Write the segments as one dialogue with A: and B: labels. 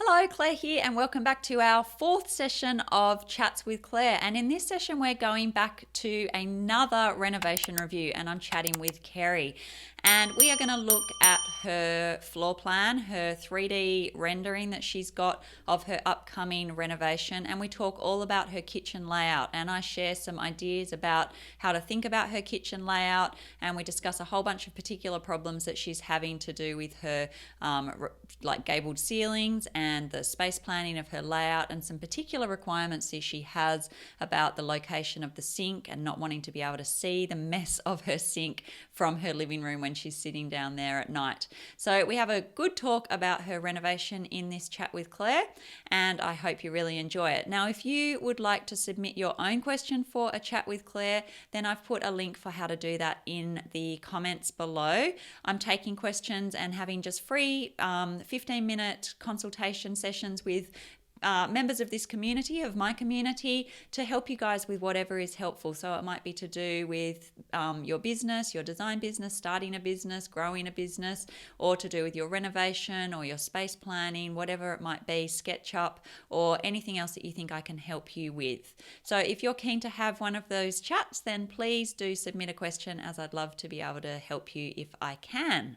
A: Hello, Claire here, and welcome back to our fourth session of Chats with Claire. And in this session, we're going back to another renovation review, and I'm chatting with Kerry. And we are going to look at her floor plan, her 3D rendering that she's got of her upcoming renovation. And we talk all about her kitchen layout. And I share some ideas about how to think about her kitchen layout. And we discuss a whole bunch of particular problems that she's having to do with her like gabled ceilings and the space planning of her layout, and some particular requirements that she has about the location of the sink and not wanting to be able to see the mess of her sink from her living room when she's sitting down there at night. So we have a good talk about her renovation in this chat with Claire, and I hope you really enjoy it. Now, if you would like to submit your own question for a chat with Claire, then I've put a link for how to do that in the comments below. I'm taking questions and having just free 15-minute consultation sessions with members of this community, of my community, to help you guys with whatever is helpful. So it might be to do with your business, your design business, starting a business, growing a business, or to do with your renovation or your space planning, whatever it might be, SketchUp, or anything else that you think I can help you with. So if you're keen to have one of those chats, then please do submit a question, as I'd love to be able to help you if I can.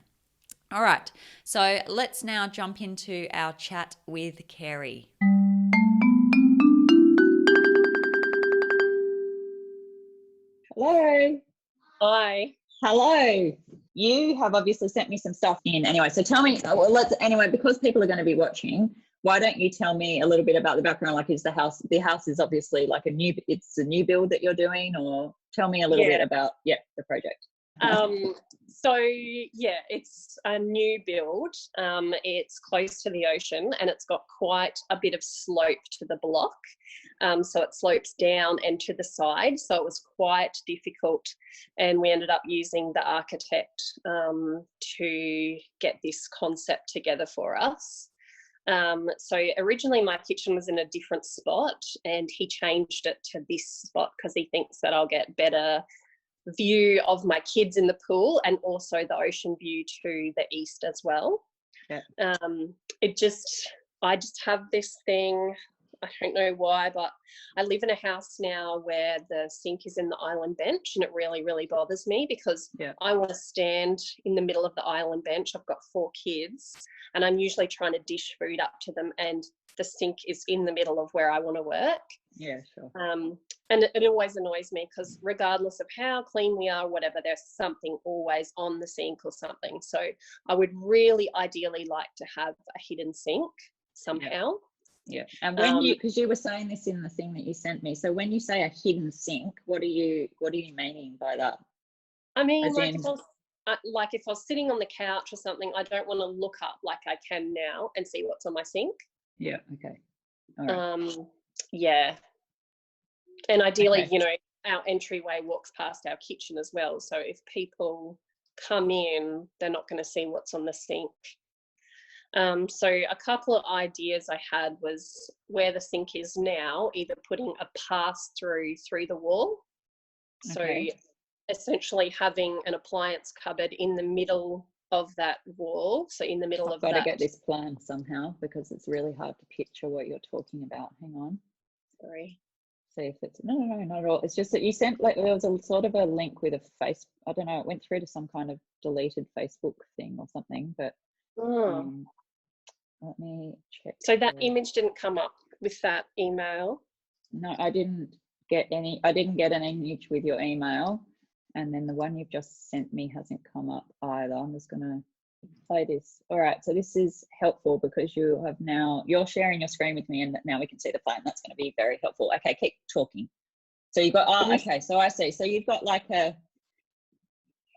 A: All right, so let's now jump into our chat with Kerry.
B: Hello.
C: Hi.
B: Hello. You have obviously sent me some stuff in. Anyway, so tell me, anyway, because people are going to be watching, why don't you tell me a little bit about the background? Like, is the house is obviously like it's a new build that you're doing, or tell me a little bit about, the project.
C: It's a new build. It's close to the ocean and it's got quite a bit of slope to the block. So it slopes down and to the side. So it was quite difficult. And we ended up using the architect to get this concept together for us. So originally my kitchen was in a different spot and he changed it to this spot because he thinks that I'll get better view of my kids in the pool and also the ocean view to the east as well. I just have this thing, I don't know why, but I live in a house now where the sink is in the island bench, and it really, really bothers me because I want to stand in the middle of the island bench. I've got 4 kids and I'm usually trying to dish food up to them, and the sink is in the middle of where I want to work.
B: Yeah, sure.
C: And it always annoys me because regardless of how clean we are, whatever, there's something always on the sink or something. So I would really ideally like to have a hidden sink somehow.
B: Yeah. And when because you were saying this in the thing that you sent me, so when you say a hidden sink, what are you meaning by that?
C: I mean, if I was sitting on the couch or something, I don't want to look up like I can now and see what's on my sink.
B: Yeah. Okay. All right.
C: Yeah. And ideally, our entryway walks past our kitchen as well. So if people come in, they're not going to see what's on the sink. So a couple of ideas I had was where the sink is now, either putting a pass-through through the wall. Okay. So essentially having an appliance cupboard in the middle of that wall. So in the middle of that. I've
B: got to get this plan somehow because it's really hard to picture what you're talking about. Hang on.
C: Sorry.
B: See if it's no, not at all. It's just that you sent there was a sort of a link with a face. I don't know. It went through to some kind of deleted Facebook thing or something. But let me check.
C: So that image didn't come up with that email.
B: No, I didn't get any. I didn't get an image with your email, and then the one you've just sent me hasn't come up either. I'm just gonna play this. All right, so this is helpful because you're sharing your screen with me, and now we can see the plan. That's going to be very helpful. Okay, keep talking. So you've got okay, so I see. So you've got like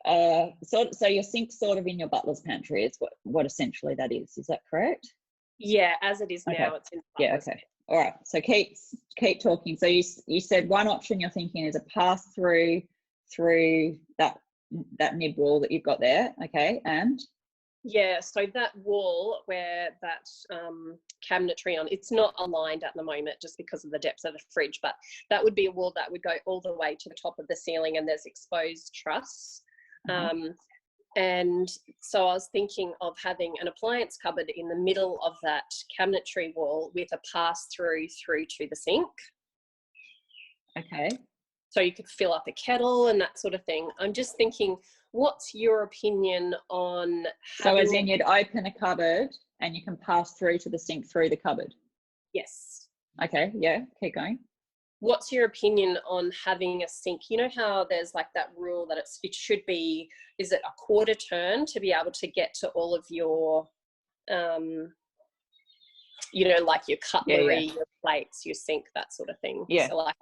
B: so your sink's sort of in your butler's pantry is what essentially that is. Is that correct?
C: Yeah, as it is now, it's in the butler's
B: okay. All right, so keep talking. So you said one option you're thinking is a pass through that nib wall that you've got there. Okay, and
C: yeah, so that wall where that cabinetry on, it's not aligned at the moment just because of the depth of the fridge, but that would be a wall that would go all the way to the top of the ceiling and there's exposed truss. And so I was thinking of having an appliance cupboard in the middle of that cabinetry wall with a pass through to the sink.
B: Okay.
C: So you could fill up a kettle and that sort of thing. I'm just thinking, what's your opinion on
B: So as in you'd open a cupboard and you can pass through to the sink through the cupboard?
C: Yes.
B: Okay, yeah, keep going.
C: What's your opinion on having a sink? You know how there's like that rule that it should be, is it a quarter turn to be able to get to all of your, you know, like your cutlery, your plates, your sink, that sort of thing.
B: Yeah.
C: So like,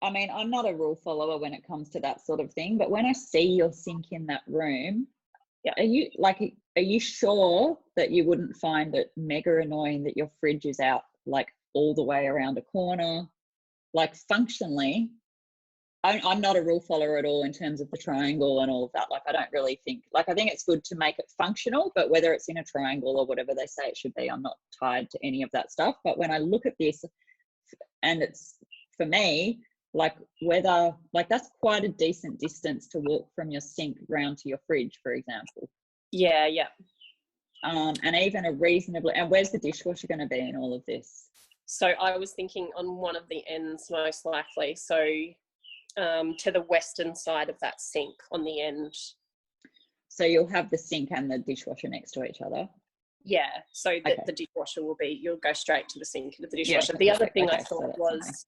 B: I mean, I'm not a rule follower when it comes to that sort of thing, but when I see your sink in that room, are you sure that you wouldn't find it mega annoying that your fridge is out like all the way around a corner? Like functionally, I'm not a rule follower at all in terms of the triangle and all of that. Like, I don't really think, like, I think it's good to make it functional, but whether it's in a triangle or whatever they say it should be, I'm not tied to any of that stuff. But when I look at this, and it's, for me, like whether, like that's quite a decent distance to walk from your sink round to your fridge, for example.
C: Yeah.
B: And even a reasonably, and where's the dishwasher going to be in all of this?
C: So I was thinking on one of the ends, most likely. So to the western side of that sink on the end.
B: So you'll have the sink and the dishwasher next to each other?
C: Yeah, so the dishwasher will be, you'll go straight to the sink into the dishwasher.
B: Yeah,
C: the other thing I thought was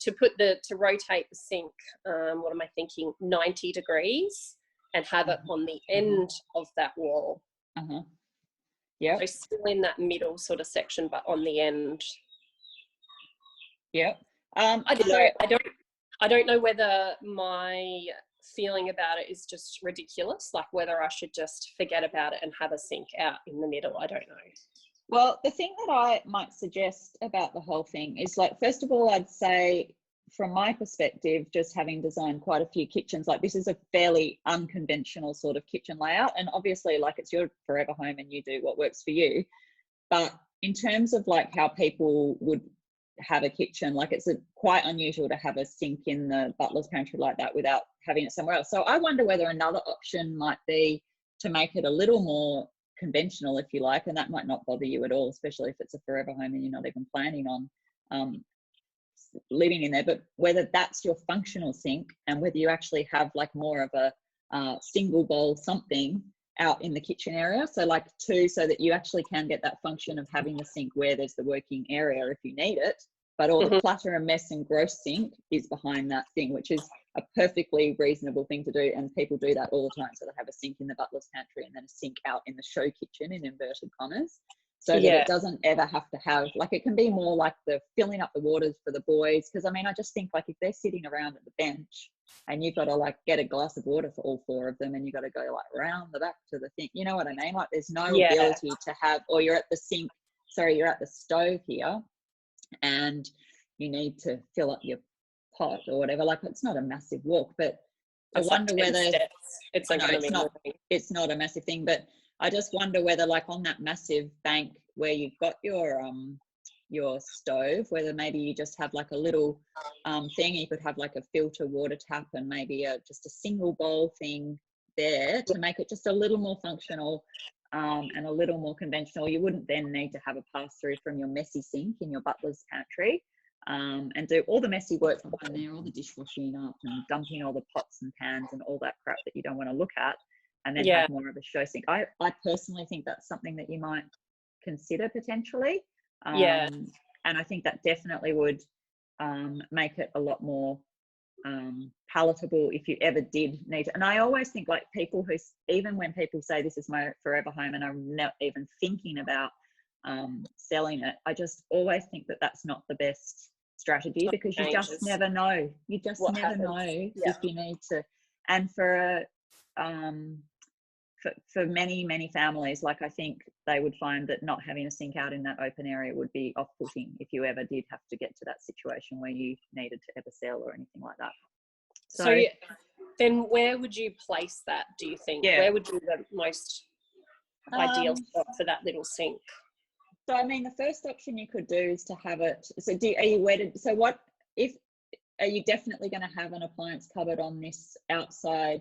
C: to rotate the sink, what am I thinking, 90 degrees and have it on the end of that wall.
B: Yeah.
C: So still in that middle sort of section, but on the end.
B: Yeah.
C: I don't know whether my feeling about it is just ridiculous, like whether I should just forget about it and have a sink out in the middle. I don't know.
B: Well, the thing that I might suggest about the whole thing is, like, first of all, I'd say from my perspective, just having designed quite a few kitchens, like this is a fairly unconventional sort of kitchen layout. And obviously, like, it's your forever home and you do what works for you. But in terms of like how people would have a kitchen, like it's quite unusual to have a sink in the butler's pantry like that without having it somewhere else. So I wonder whether another option might be to make it a little more conventional, if you like, and that might not bother you at all, especially if it's a forever home and you're not even planning on living in there. But whether that's your functional sink and whether you actually have like more of a single bowl something out in the kitchen area, so like two, so that you actually can get that function of having the sink where there's the working area if you need it, but all the clutter and mess and gross sink is behind that thing, which is a perfectly reasonable thing to do, and people do that all the time. So they have a sink in the butler's pantry and then a sink out in the show kitchen, in inverted commas, so that it doesn't ever have to have, like, it can be more like the filling up the waters for the boys. Because I mean, I just think like if they're sitting around at the bench and you've got to like get a glass of water for all four of them and you've got to go like around the back to the thing, you know what I mean? Like there's no ability to have, or you're at the sink, sorry, you're at the stove here and you need to fill up your pot or whatever. Like it's not a massive walk, but
C: it's
B: I wonder whether
C: it's
B: not a massive thing, but I just wonder whether like on that massive bank where you've got your stove, whether maybe you just have like a little thing, you could have like a filter water tap and maybe just a single bowl thing there to make it just a little more functional and a little more conventional. You wouldn't then need to have a pass through from your messy sink in your butler's pantry and do all the messy work behind there, all the dishwashing up and dumping all the pots and pans and all that crap that you don't want to look at, and then have more of a show sink. I personally think that's something that you might consider potentially. And I think that definitely would make it a lot more palatable if you ever did need to. And I always think like people who, even when people say this is my forever home and I'm not even thinking about selling it, I just always think that that's not the best strategy, because you just never know. You just never know if you need to. And for many families, like I think they would find that not having a sink out in that open area would be off-putting if you ever did have to get to that situation where you needed to ever sell or anything like that.
C: So then where would you place that, do you think? Where would be the most ideal spot for that little sink?
B: So I mean, the first option you could do is to have it, so are you wedded, so what if, are you definitely going to have an appliance cupboard on this outside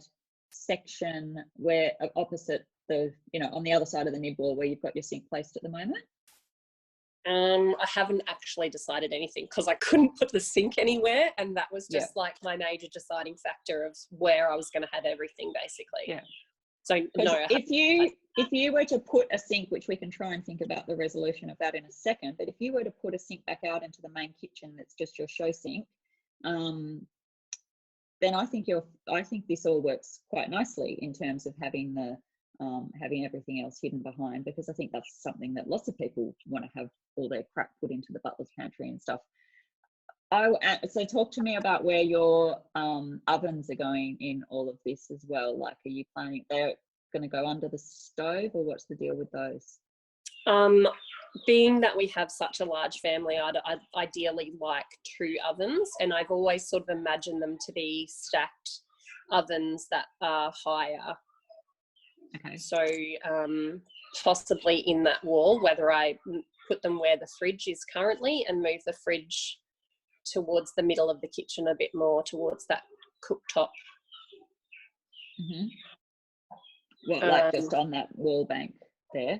B: section where opposite the, on the other side of the nib wall where you've got your sink placed at the moment?
C: I haven't actually decided anything because I couldn't put the sink anywhere, and that was just like my major deciding factor of where I was going to have everything, basically.
B: Yeah.
C: So no.
B: If you were to put a sink, which we can try and think about the resolution of that in a second, but if you were to put a sink back out into the main kitchen that's just your show sink, then I think this all works quite nicely in terms of having the having everything else hidden behind, because I think that's something that lots of people want to have all their crap put into the butler's pantry and stuff. So talk to me about where your ovens are going in all of this as well. Like, are you planning they're going to go under the stove, or what's the deal with those?
C: Being that we have such a large family, I'd ideally like 2 ovens, and I've always sort of imagined them to be stacked ovens that are higher.
B: Okay.
C: So possibly in that wall, whether I put them where the fridge is currently and move the fridge towards the middle of the kitchen a bit more, towards that cooktop.
B: Mm-hmm. What, like just on that wall bank there?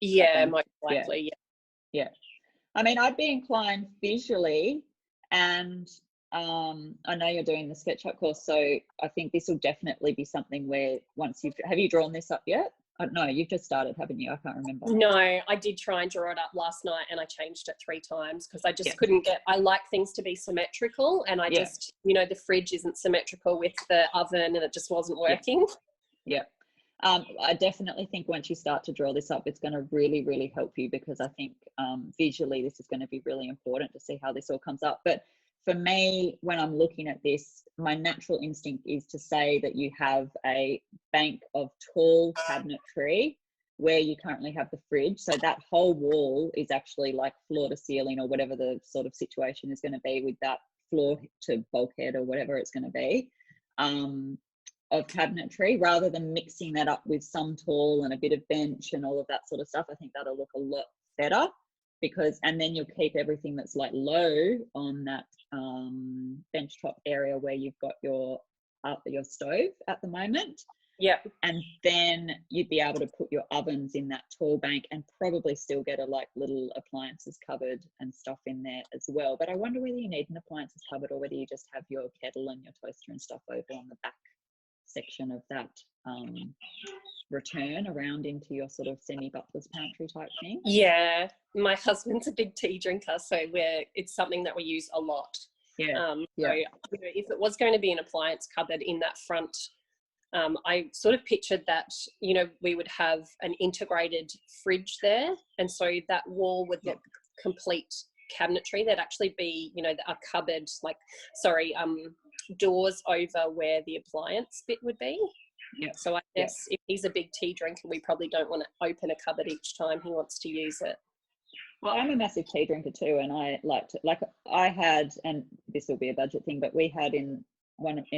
C: Yeah, most likely,
B: yeah. I mean, I'd be inclined visually, and I know you're doing the SketchUp course, so I think this will definitely be something where once have you drawn this up yet? No, you've just started, haven't you? I can't remember.
C: No, I did try and draw it up last night, and I changed it 3 times because I just couldn't I like things to be symmetrical, and I just, the fridge isn't symmetrical with the oven, and it just wasn't working.
B: Yeah. I definitely think once you start to draw this up, it's going to really, really help you, because I think visually this is going to be really important to see how this all comes up. But for me, when I'm looking at this, my natural instinct is to say that you have a bank of tall cabinetry where you currently have the fridge. So that whole wall is actually like floor to ceiling, or whatever the sort of situation is going to be with that floor to bulkhead or whatever it's going to be. Of cabinetry, rather than mixing that up with some tall and a bit of bench and all of that sort of stuff. I think that'll look a lot better, and then you'll keep everything that's like low on that bench top area where you've got your stove at the moment.
C: Yeah.
B: And then you'd be able to put your ovens in that tall bank and probably still get a like little appliances cupboard and stuff in there as well. But I wonder whether you need an appliances cupboard, or whether you just have your kettle and your toaster and stuff over on the back section of that return around into your sort of semi-butler's pantry type thing.
C: Yeah, my husband's a big tea drinker, so it's something that we use a lot. So if it was going to be an appliance cupboard in that front, I sort of pictured that we would have an integrated fridge there, and so that wall would look complete cabinetry. There'd actually be a cupboard, doors over where the appliance bit would be. So I guess if he's a big tea drinker, we probably don't want to open a cupboard each time he wants to use it.
B: Well, I'm a massive tea drinker too, and I I had, and this will be a budget thing, but we had in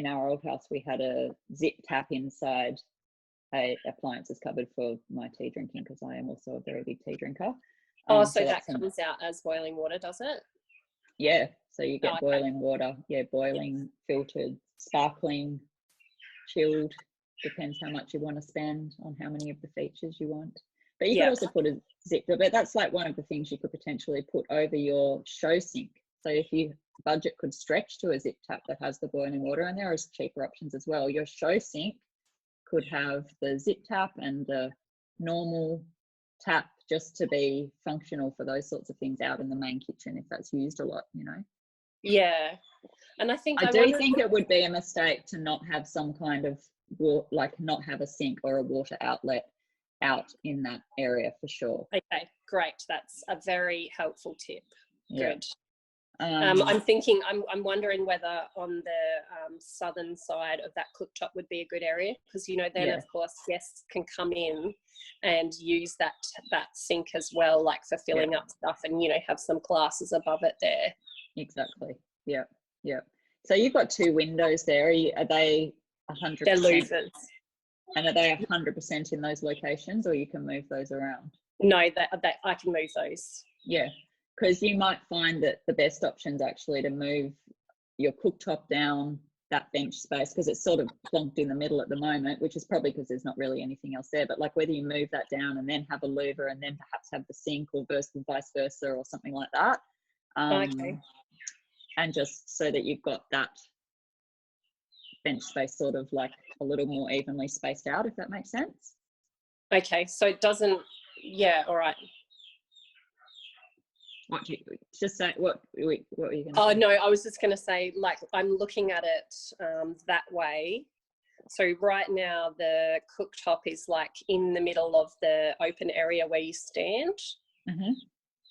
B: our old house, we had a zip tap inside a appliances cupboard for my tea drinking, because I am also a very big tea drinker.
C: So that comes out as boiling water, does it?
B: Yeah, so you get boiling water, boiling, filtered, sparkling, chilled, depends how much you want to spend on how many of the features you want. But you could also put a zip, but that's like one of the things you could potentially put over your show sink. So if your budget could stretch to a zip tap that has the boiling water, and there are cheaper options as well, your show sink could have the zip tap and the normal tap, just to be functional for those sorts of things out in the main kitchen if that's used a lot,
C: Yeah, and I think
B: I do think it would be a mistake to not have some kind of not have a sink or a water outlet out in that area for sure.
C: Okay, great. That's a very helpful tip. Good.
B: I'm
C: wondering whether on the southern side of that cooktop would be a good area, because then of course guests can come in and use that sink as well, like for filling up stuff, and have some glasses above it there.
B: Exactly. Yeah. So you've got 2 windows there. Are they 100%?
C: They're louvers.
B: And are they 100% in those locations, or you can move those around?
C: No, I can move those.
B: Yeah, because you might find that the best option is actually to move your cooktop down that bench space, because it's sort of plonked in the middle at the moment, which is probably because there's not really anything else there, but like whether you move that down and then have a louver and then perhaps have the sink, or vice versa, or something like that.
C: Okay.
B: And just so that you've got that bench space sort of like a little more evenly spaced out, if that makes sense.
C: Okay, so it doesn't, yeah, all right.
B: What do you just say? What were you going to
C: Oh,
B: say?
C: no, I was just going to say, like, I'm looking at it that way. So right now the cooktop is like in the middle of the open area where you stand.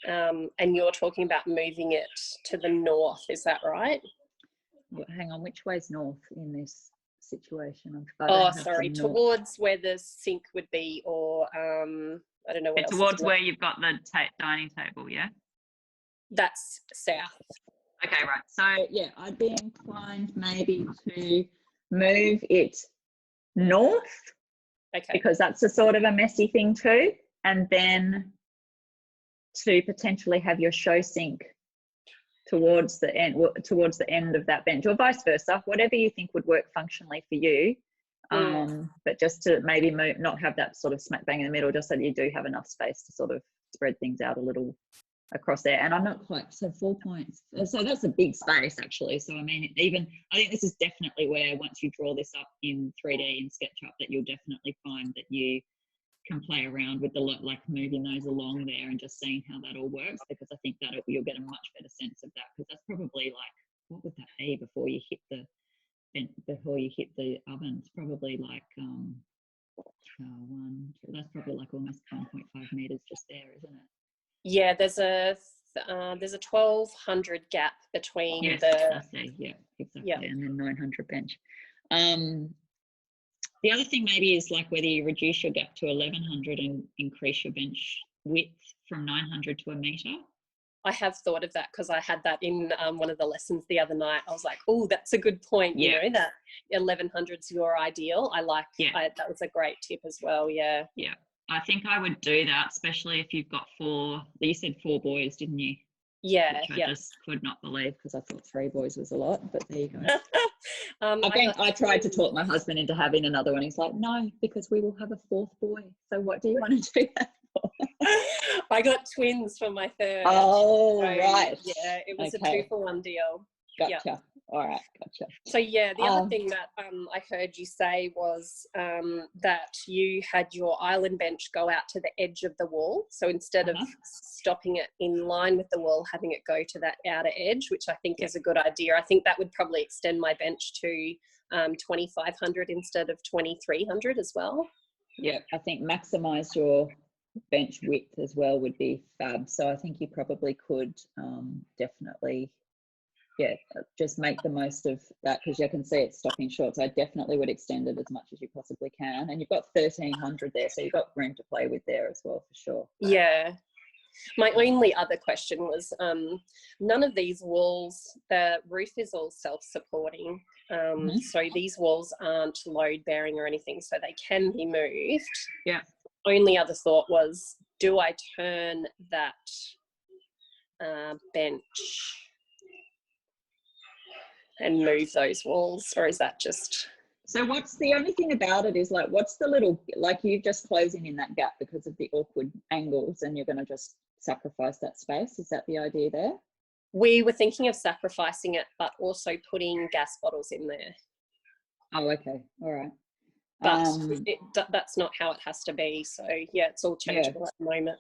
C: And you're talking about moving it to the north, is that right?
B: Well, hang on, which way's north in this situation?
C: Oh, sorry, towards where the sink would be, or I don't know what else.
D: Towards where you've got the dining table, yeah?
C: That's south.
B: Okay, right. So yeah, I'd be inclined maybe to move it north,
C: Okay.
B: because that's a sort of a messy thing too, and then to potentially have your show sink towards the end of that bench, or vice versa, whatever you think would work functionally for you. But just to maybe not have that sort of smack bang in the middle, just so that you do have enough space to sort of spread things out a little across there. And I'm not quite, so 4 points, so that's a big space actually. So I mean, I think this is definitely where, once you draw this up in 3D in SketchUp, that you'll definitely find that you can play around with like moving those along there and just seeing how that all works, because I think that you'll get a much better sense of that, because that's probably like, what would that be before you hit the oven? It's probably like that's probably like almost 1.5 meters just there, isn't it?
C: Yeah, there's a 1200 gap between
B: I see. Yeah, exactly. Yeah. And then 900 bench. The other thing maybe is like whether you reduce your gap to 1100 and increase your bench width from 900 to a meter.
C: I have thought of that, because I had that in one of the lessons the other night. I was like, oh, that's a good point.
B: Yeah.
C: You know, that 1100's your ideal. I like, that was a great tip as well. Yeah.
D: Yeah. I think I would do that, especially if you've got you said 4 boys, didn't you?
C: Yeah.
D: Which I just could not believe,
B: because I thought 3 boys was a lot, but there you go. I tried to talk my husband into having another one. He's like, no, because we will have a 4th boy. So what do you want to do that for?
C: I got twins for my 3rd.
B: Oh, so, right.
C: Yeah, it was a 2-for-1 deal.
B: Gotcha.
C: Yep.
B: All right, gotcha.
C: So yeah, the other thing that I heard you say was that you had your island bench go out to the edge of the wall. So instead of stopping it in line with the wall, having it go to that outer edge, which I think is a good idea. I think that would probably extend my bench to 2500 instead of 2300 as well.
B: Yeah, I think maximise your bench width as well would be fab. So I think you probably could definitely, just make the most of that, because you can see it's stopping short. So I definitely would extend it as much as you possibly can. And you've got 1300 there, so you've got room to play with there as well, for sure.
C: Yeah. My only other question was, none of these walls, the roof is all self-supporting. So these walls aren't load-bearing or anything, so they can be moved.
B: Yeah.
C: Only other thought was, do I turn that bench and move those walls, or is that just...
B: So what's the only thing about it is like, what's the little, like you're just closing in that gap because of the awkward angles, and you're going to just sacrifice that space? Is that the idea there?
C: We were thinking of sacrificing it, but also putting gas bottles in there.
B: Oh, okay. All right.
C: But that's not how it has to be. So yeah, it's all changeable at the moment.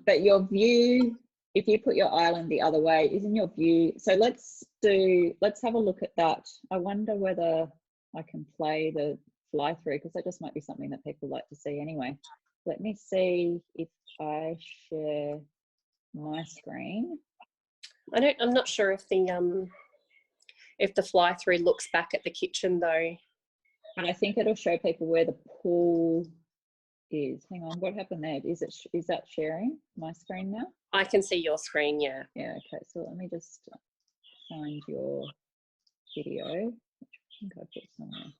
B: But your view, if you put your island the other way, isn't your view? So let's have a look at that. I wonder whether I can play the fly through, because that just might be something that people like to see anyway. Let me see if I share my screen.
C: I'm not sure if the fly through looks back at the kitchen though.
B: But I think it'll show people where the pool is. Hang on, what happened there? Is that sharing my screen now?
C: I can see your screen, yeah.
B: Yeah, okay, so let me just find your video, which I think I put somewhere.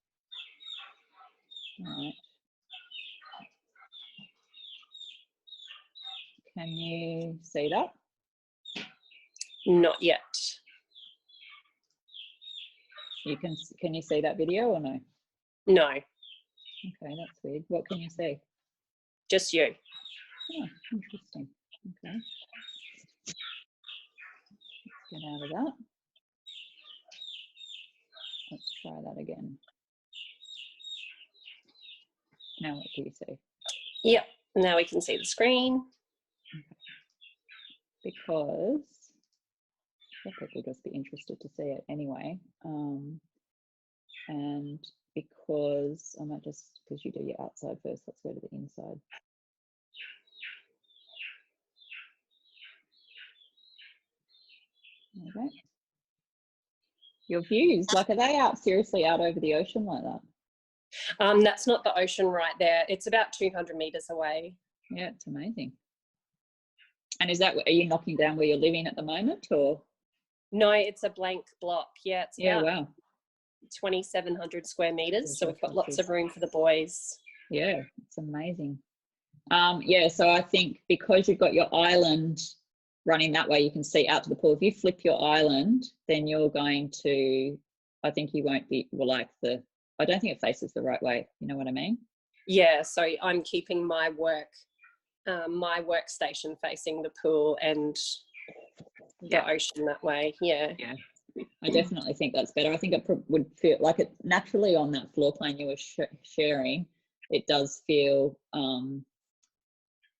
B: All right. Can you see that?
C: Not yet.
B: Can you see that video or no?
C: No,
B: Okay, that's weird. What can you see?
C: just you.
B: Oh, interesting. Okay. Let's get out of that. Let's try that again. Now what do you see?
C: Yep. Now we can see the screen.
B: Because people will just be interested to see it anyway. And because I might just, because you do your outside first, let's go to the inside. Okay. Your views, like, are they out seriously out over the ocean like that?
C: That's not the ocean right there. It's about 200 meters away.
B: Yeah, it's amazing. And is that, are you knocking down where you're living at the moment, or?
C: No, it's a blank block. Yeah, it's about
B: Wow.
C: 2,700 square meters. So we've got lots
B: Which
C: of room for the boys.
B: Yeah, it's amazing. Yeah, so I think because you've got your island running that way, you can see out to the pool. If you flip your island, then you're going to, I think you won't be, well, like I don't think it faces the right way. You know what I mean?
C: Yeah, so I'm keeping my workstation facing the pool and the ocean that way. Yeah.
B: Yeah. I definitely think that's better. I think it would feel like it naturally on that floor plan you were sharing. It does feel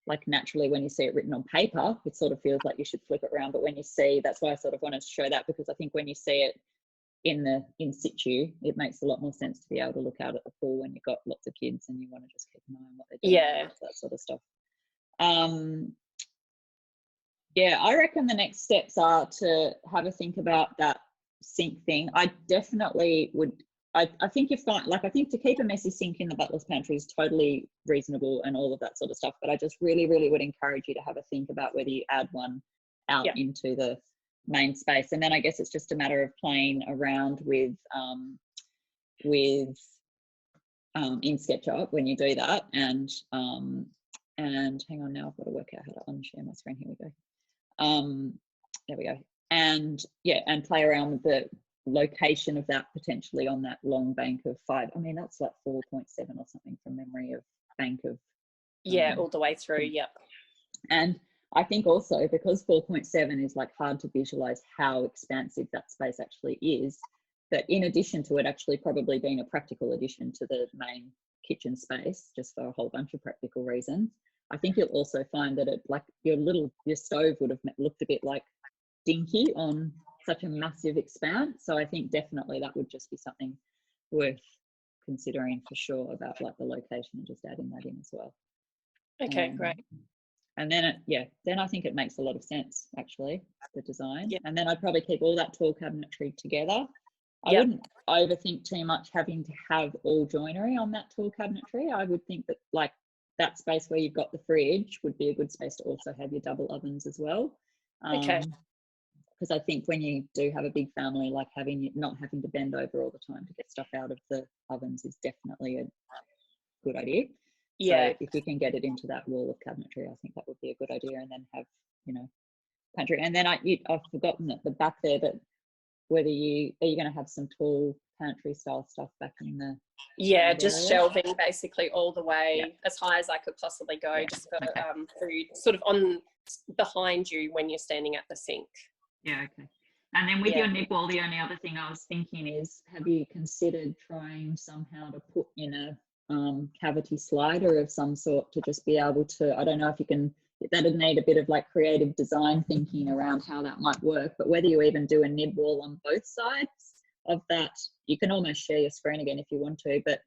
B: like naturally when you see it written on paper, it sort of feels like you should flip it around. But when you see, that's why I sort of wanted to show that, because I think when you see it in situ, it makes a lot more sense to be able to look out at the pool when you've got lots of kids and you want to just keep an eye on what they're doing.
C: Yeah.
B: That sort of stuff. Yeah, I reckon the next steps are to have a think about that sink thing. I definitely would, I think you're fine. Like, I think to keep a messy sink in the butler's pantry is totally reasonable and all of that sort of stuff. But I just really, really would encourage you to have a think about whether you add one out into the main space. And then I guess it's just a matter of playing around with in SketchUp when you do that. And hang on, now I've got to work out how to unshare my screen. Here we go. There we go. And yeah, and play around with the location of that potentially on that long bank of 5. I mean, that's like 4.7 or something from memory of bank of.
C: Yeah, all the way through. Yep.
B: And I think also because 4.7 is like hard to visualize how expansive that space actually is, that in addition to it actually probably being a practical addition to the main kitchen space, just for a whole bunch of practical reasons, I think you'll also find that it, like your stove would have looked a bit like dinky on such a massive expanse. So I think definitely that would just be something worth considering for sure, about like the location and just adding that in as well.
C: Okay, great.
B: And then then I think it makes a lot of sense actually, the design.
C: Yep.
B: And then I'd probably keep all that tall cabinetry together. I wouldn't overthink too much having to have all joinery on that tall cabinetry. I would think that like that space where you've got the fridge would be a good space to also have your double ovens as well.
C: Okay.
B: Because I think when you do have a big family, like not having to bend over all the time to get stuff out of the ovens is definitely a good idea.
C: Yeah.
B: So if you can get it into that wall of cabinetry, I think that would be a good idea. And then have, pantry. And then I've forgotten at the back there that whether are you going to have some tall pantry style stuff back in the
C: just shelving basically all the way as high as I could possibly go, just for food sort of on behind you when you're standing at the sink.
B: Yeah, okay. And then with your nib wall, the only other thing I was thinking is, have you considered trying somehow to put in a cavity slider of some sort to just be able to, I don't know if you can, that'd need a bit of like creative design thinking around how that might work, but whether you even do a nib wall on both sides of that, you can almost share your screen again if you want to, but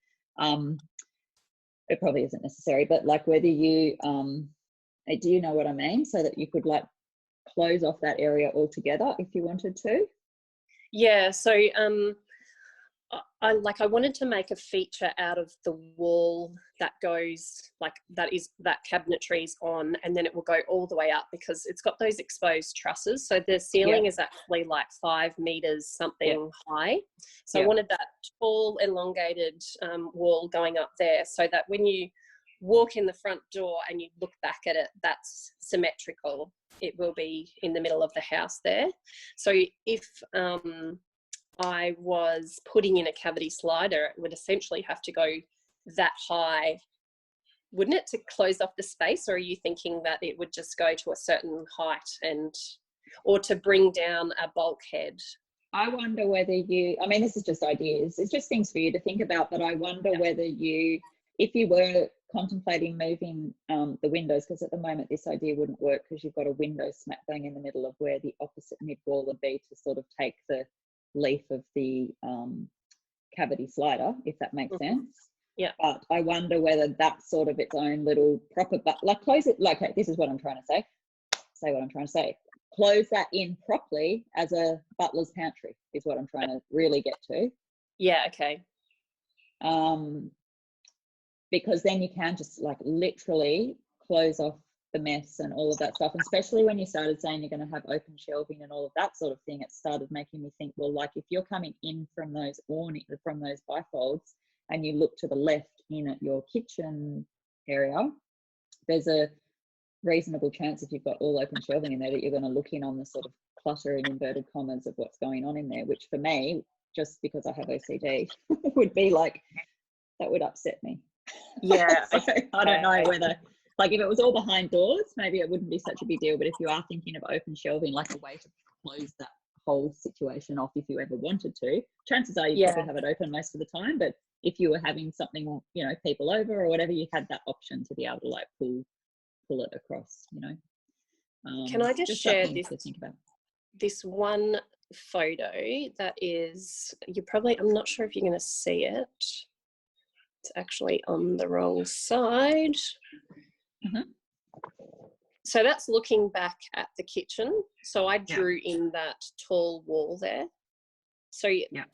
B: it probably isn't necessary, but like whether you, do you know what I mean? So that you could like close off that area altogether if you wanted to.
C: Yeah, so I wanted to make a feature out of the wall that goes like that cabinetry is on, and then it will go all the way up because it's got those exposed trusses. So the ceiling is actually like 5 meters something high. So I wanted that tall, elongated wall going up there, so that when you walk in the front door and you look back at it, that's symmetrical. It will be in the middle of the house there. So if I was putting in a cavity slider, it would essentially have to go that high, wouldn't it, to close off the space? Or are you thinking that it would just go to a certain height or to bring down a bulkhead?
B: I wonder whether you, I mean, this is just ideas. It's just things for you to think about, but I wonder whether you, if you were contemplating moving the windows, because at the moment this idea wouldn't work because you've got a window smack bang in the middle of where the opposite mid wall would be to sort of take the leaf of the cavity slider, if that makes sense.
C: Yeah.
B: But I wonder whether that's sort of its own little proper, but like close it, like, okay, this is what I'm trying to say. Say what I'm trying to say. Close that in properly as a butler's pantry is what I'm trying to really get to.
C: Yeah, okay.
B: Because then you can just like literally close off the mess and all of that stuff. And especially when you started saying you're going to have open shelving and all of that sort of thing, it started making me think, well, like if you're coming in from those from those bifolds and you look to the left in at your kitchen area, there's a reasonable chance if you've got all open shelving in there that you're going to look in on the sort of clutter in inverted commas of what's going on in there, which for me, just because I have OCD, would be like, that would upset me.
C: Yeah.
B: So I don't know whether, like if it was all behind doors, maybe it wouldn't be such a big deal, but if you are thinking of open shelving, like a way to close that whole situation off if you ever wanted to, chances are you probably have it open most of the time, but if you were having something, you know, people over or whatever, you had that option to be able to like pull it across, you know.
C: Can I just share
B: this to think about?
C: This one photo that is, I'm not sure if you're going to see it. It's actually on the wrong side. So that's looking back at the kitchen. So I drew in that tall wall there. So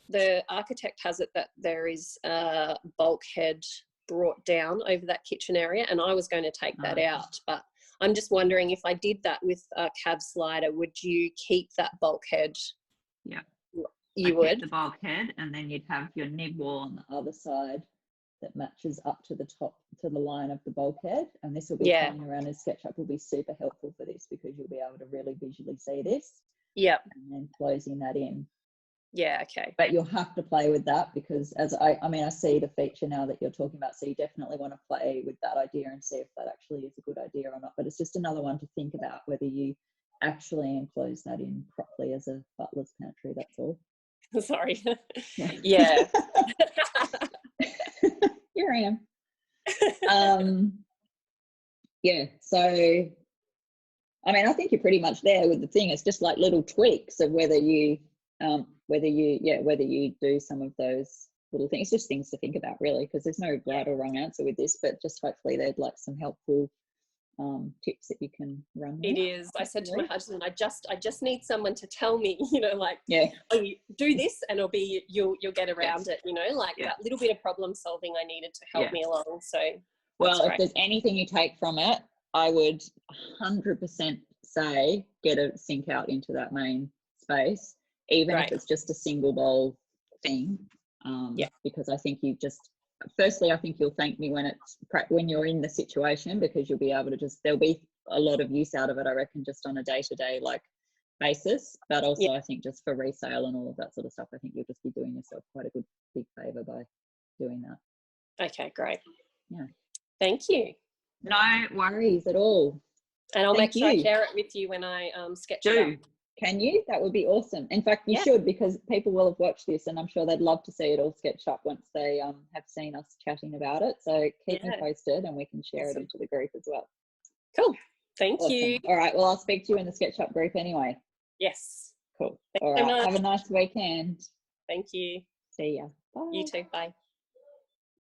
C: the architect has it that there is a bulkhead brought down over that kitchen area, and I was going to take that out, but I'm just wondering if I did that with a cav slider, would you keep that bulkhead?
B: Yeah,
C: you would.
B: the bulkhead, and then you'd have your nib wall on the other side that matches up to the top, to the line of the bulkhead. And this will be coming around, and SketchUp will be super helpful for this because you'll be able to really visually see this.
C: Yep.
B: And then closing that in.
C: Yeah, okay.
B: But you'll have to play with that because as I see the feature now that you're talking about, so you definitely want to play with that idea and see if that actually is a good idea or not. But it's just another one to think about, whether you actually enclose that in properly as a butler's pantry, that's all.
C: Sorry. Yeah.
B: Here I am. Yeah, so I mean, I think you're pretty much there with the thing. It's just like little tweaks of whether you do some of those little things. It's just things to think about, really, because there's no right or wrong answer with this, but just hopefully there's like some helpful tips that you can run with.
C: It is. I said to my husband, I just need someone to tell me, you know, like, oh, you do this and it'll be, you'll get around it, you know, like that little bit of problem solving I needed to help me along. So
B: well, if there's anything you take from it, I would 100% say get a sink out into that main space, even if it's just a single bowl thing. Because I think firstly, I think you'll thank me when you're in the situation, because you'll be able to there'll be a lot of use out of it, I reckon, just on a day-to-day like basis. But also I think just for resale and all of that sort of stuff, I think you'll just be doing yourself quite a good big favour by doing that.
C: Okay, great.
B: Yeah.
C: Thank you.
B: No worries at all.
C: And I'll make sure I share it with you when I sketch it up.
B: Can you? That would be awesome. In fact, you should, because people will have watched this and I'm sure they'd love to see it all sketched up once they have seen us chatting about it. So keep me posted and we can share it into the group as well.
C: Cool. Thank you.
B: All right. Well, I'll speak to you in the SketchUp group anyway.
C: Yes.
B: Cool.
C: Thanks
B: all right. Have a nice weekend.
C: Thank you.
B: See ya. Bye.
C: You too. Bye.